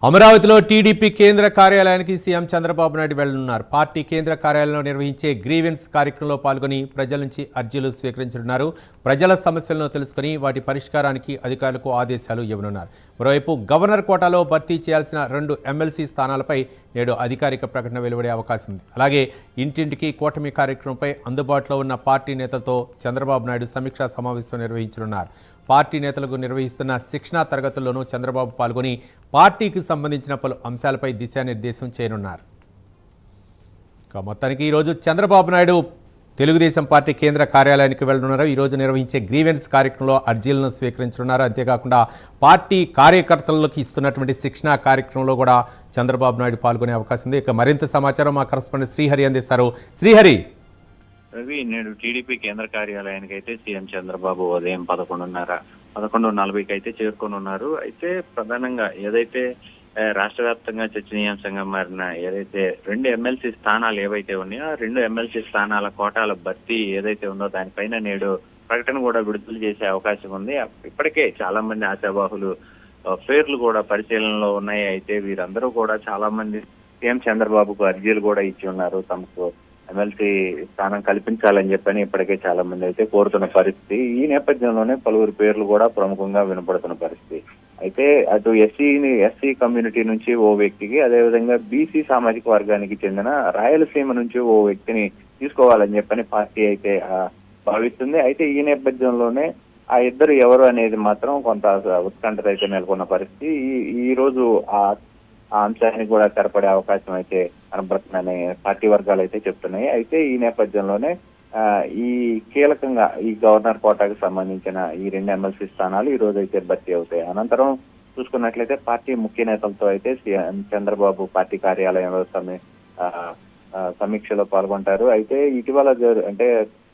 అమరావతిలో టీడీపీ కేంద్ర కార్యాలయానికి సీఎం చంద్రబాబు నాయుడు వెళ్లనున్నారు. పార్టీ కేంద్ర కార్యాలయంలో నిర్వహించే గ్రీవెన్స్ కార్యక్రమంలో పాల్గొని ప్రజల నుంచి అర్జీలు స్వీకరించనున్నారు. ప్రజల సమస్యలను తెలుసుకుని వాటి పరిష్కారానికి అధికారులకు ఆదేశాలు ఇవ్వనున్నారు. మరోవైపు గవర్నర్ కోటాలో భర్తీ చేయాల్సిన 2 ఎమ్మెల్సీ స్థానాలపై నేడు అధికారిక ప్రకటన వెలువడే అవకాశం ఉంది. అలాగే ఇంటింటికి కూటమి కార్యక్రమంపై అందుబాటులో ఉన్న పార్టీ నేతలతో చంద్రబాబు నాయుడు సమీక్షా సమావేశం నిర్వహించనున్నారు. పార్టీ నేతలకు నిర్వహిస్తున్న శిక్షణా తరగతుల్లోనూ చంద్రబాబు పాల్గొని పార్టీకి సంబంధించిన పలు అంశాలపై దిశానిర్దేశం చేయనున్నారు. మొత్తానికి ఈరోజు చంద్రబాబు నాయుడు తెలుగుదేశం పార్టీ కేంద్ర కార్యాలయానికి వెళ్లనున్నారు. ఈరోజు నిర్వహించే గ్రీవెన్స్ కార్యక్రమంలో అర్జీలను స్వీకరించనున్నారు. అంతేకాకుండా పార్టీ కార్యకర్తలకు ఇస్తున్నటువంటి శిక్షణా కార్యక్రమంలో కూడా చంద్రబాబు నాయుడు పాల్గొనే అవకాశం ఉంది. ఇక మరింత సమాచారం మా కరెస్పాండెంట్ శ్రీహరి అందిస్తారు. శ్రీహరి, రవి, నేడు టీడీపీ కేంద్ర కార్యాలయానికి అయితే సీఎం చంద్రబాబు ఉదయం 11:40కి అయితే చేరుకోనున్నారు. అయితే ప్రధానంగా ఏదైతే రాష్ట్ర వ్యాప్తంగా చర్చనీయాంశంగా మారిన ఏదైతే 2 ఎమ్మెల్సీ స్థానాలు ఏవైతే ఉన్నాయో ఆ 2 ఎమ్మెల్సీ స్థానాల కోటాల భర్తీ ఏదైతే ఉందో దానిపైన నేడు ప్రకటన కూడా విడుదల చేసే అవకాశం ఉంది. ఇప్పటికే చాలా మంది ఆశావాహులు పేర్లు కూడా పరిశీలనలో ఉన్నాయి. అయితే వీరందరూ కూడా చాలా మంది సీఎం చంద్రబాబుకు అర్జీలు కూడా ఇచ్చి ఉన్నారు. తమకు ఎమ్మెల్సీ స్థానం కల్పించాలని చెప్పని ఇప్పటికే చాలా మంది అయితే కోరుతున్న పరిస్థితి. ఈ నేపథ్యంలోనే పలువురు పేర్లు కూడా ప్రముఖంగా వినపడుతున్న పరిస్థితి. అయితే అటు ఎస్సీ కమ్యూనిటీ నుంచి ఓ వ్యక్తికి, అదేవిధంగా బీసీ సామాజిక వర్గానికి చెందిన రాయలసీమ నుంచి ఓ వ్యక్తిని తీసుకోవాలని చెప్పని పార్టీ అయితే భావిస్తుంది. అయితే ఈ నేపథ్యంలోనే ఆ ఇద్దరు ఎవరు అనేది మాత్రం కొంత ఉత్కంఠత అయితే నెలకొన్న పరిస్థితి. ఈ రోజు ఆ అంశానికి కూడా తెరపడే అవకాశం అయితే కనబడుతుందని పార్టీ వర్గాలు అయితే చెప్తున్నాయి. అయితే ఈ నేపథ్యంలోనే ఈ కీలకంగా ఈ గవర్నర్ కోటాకు సంబంధించిన ఈ 2 ఎమ్మెల్సీ స్థానాలు ఈ రోజు అయితే భర్తీ అవుతాయి. అనంతరం చూసుకున్నట్లయితే పార్టీ ముఖ్య నేతలతో అయితే చంద్రబాబు పార్టీ కార్యాలయంలో సమీక్షలో పాల్గొంటారు. అయితే ఇటీవల అంటే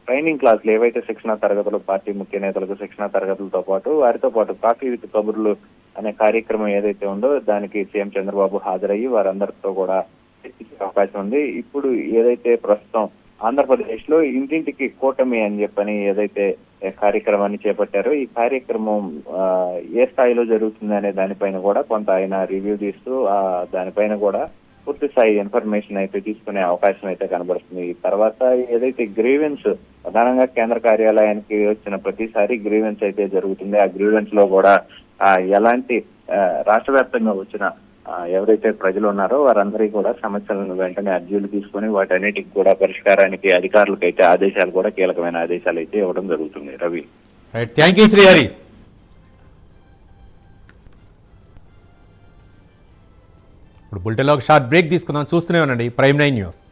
ట్రైనింగ్ క్లాసులు ఏవైతే శిక్షణ తరగతులు, పార్టీ ముఖ్య నేతలకు శిక్షణ తరగతులతో పాటు వారితో పాటు కాఫీ విత్ కబుర్లు అనే కార్యక్రమం ఏదైతే ఉందో దానికి సీఎం చంద్రబాబు హాజరయ్యి వారందరితో కూడా చర్చించే అవకాశం ఉంది. ఇప్పుడు ఏదైతే ప్రస్తుతం ఆంధ్రప్రదేశ్ లో ఇంటింటికి కూటమి అని చెప్పని ఏదైతే కార్యక్రమాన్ని చేపట్టారో ఈ కార్యక్రమం ఏ స్థాయిలో జరుగుతుంది అనే దానిపైన కూడా కొంత ఆయన రివ్యూ తీస్తూ దానిపైన కూడా పూర్తి స్థాయి ఇన్ఫర్మేషన్ అయితే తీసుకునే అవకాశం అయితే కనబడుతుంది. ఈ తర్వాత ఏదైతే గ్రీవెన్స్ ప్రధానంగా కేంద్ర కార్యాలయానికి వచ్చిన ప్రతిసారి గ్రీవెన్స్ అయితే జరుగుతుంది. ఆ గ్రీవెన్స్ లో కూడా ఎలాంటి రాష్ట్ర వ్యాప్తంగా వచ్చిన ఎవరైతే ప్రజలు ఉన్నారో వారందరికీ కూడా సమస్యలను వెంటనే అర్జీలు తీసుకుని వాటన్నిటికి కూడా పరిష్కారానికి అధికారులకు అయితే ఆదేశాలు కూడా కీలకమైన ఆదేశాలు అయితే ఇవ్వడం జరుగుతుంది. Ravi, thank you Srihari. ఇప్పుడు బులెటిన్లో ఒక షార్ట్ బ్రేక్ తీసుకుందాం. చూస్తూనే ఉండండి ప్రైమ్ 9 న్యూస్.